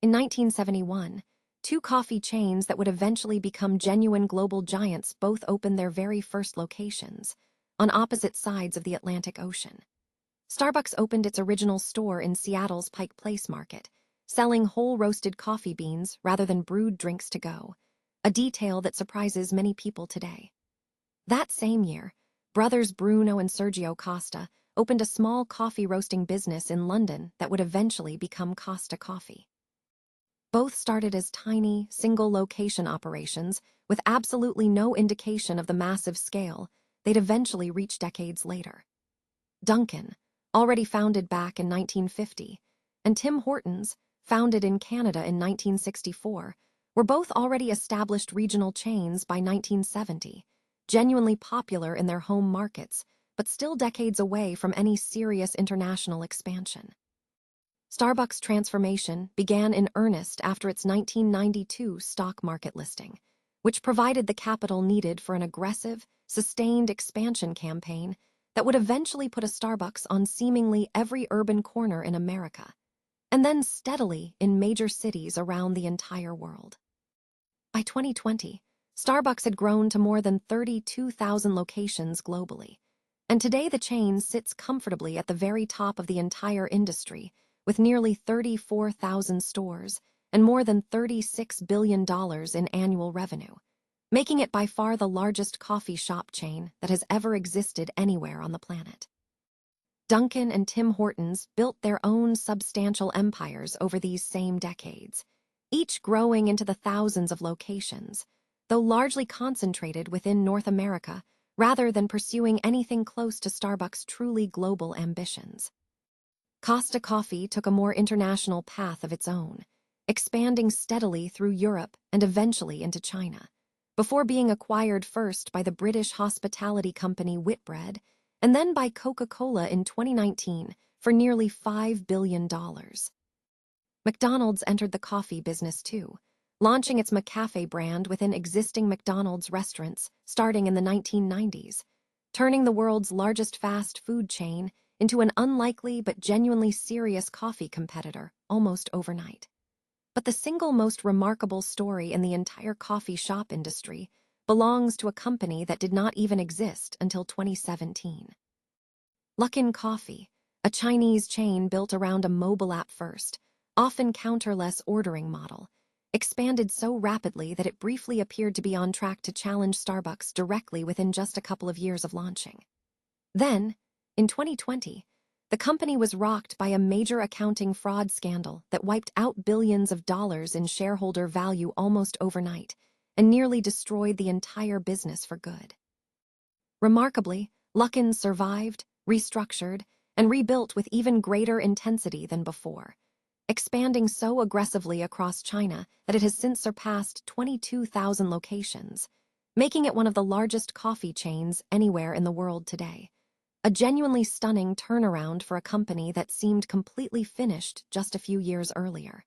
In 1971, two coffee chains that would eventually become genuine global giants both opened their very first locations, on opposite sides of the Atlantic Ocean. Starbucks opened its original store in Seattle's Pike Place Market, selling whole roasted coffee beans rather than brewed drinks to go, a detail that surprises many people today. That same year, brothers Bruno and Sergio Costa opened a small coffee roasting business in London that would eventually become Costa Coffee. Both started as tiny, single-location operations with absolutely no indication of the massive scale they'd eventually reach decades later. Dunkin', already founded back in 1950, and Tim Hortons, founded in Canada in 1964, were both already established regional chains by 1970, genuinely popular in their home markets, but still decades away from any serious international expansion. Starbucks' transformation began in earnest after its 1992 stock market listing, which provided the capital needed for an aggressive, sustained expansion campaign that would eventually put a Starbucks on seemingly every urban corner in America, and then steadily in major cities around the entire world. By 2020, Starbucks had grown to more than 32,000 locations globally, and today the chain sits comfortably at the very top of the entire industry, with nearly 34,000 stores and more than $36 billion in annual revenue, making it by far the largest coffee shop chain that has ever existed anywhere on the planet. Dunkin' and Tim Hortons built their own substantial empires over these same decades, each growing into the thousands of locations, though largely concentrated within North America rather than pursuing anything close to Starbucks' truly global ambitions. Costa Coffee took a more international path of its own, expanding steadily through Europe and eventually into China, before being acquired first by the British hospitality company Whitbread and then by Coca-Cola in 2019 for nearly $5 billion. McDonald's entered the coffee business too, launching its McCafe brand within existing McDonald's restaurants starting in the 1990s, turning the world's largest fast food chain into an unlikely but genuinely serious coffee competitor almost overnight. But the single most remarkable story in the entire coffee shop industry belongs to a company that did not even exist until 2017. Luckin Coffee, a Chinese chain built around a mobile app first, often counterless ordering model, expanded so rapidly that it briefly appeared to be on track to challenge Starbucks directly within just a couple of years of launching. Then, in 2020, the company was rocked by a major accounting fraud scandal that wiped out billions of dollars in shareholder value almost overnight and nearly destroyed the entire business for good. Remarkably, Luckin survived, restructured, and rebuilt with even greater intensity than before, expanding so aggressively across China that it has since surpassed 22,000 locations, making it one of the largest coffee chains anywhere in the world today. A genuinely stunning turnaround for a company that seemed completely finished just a few years earlier.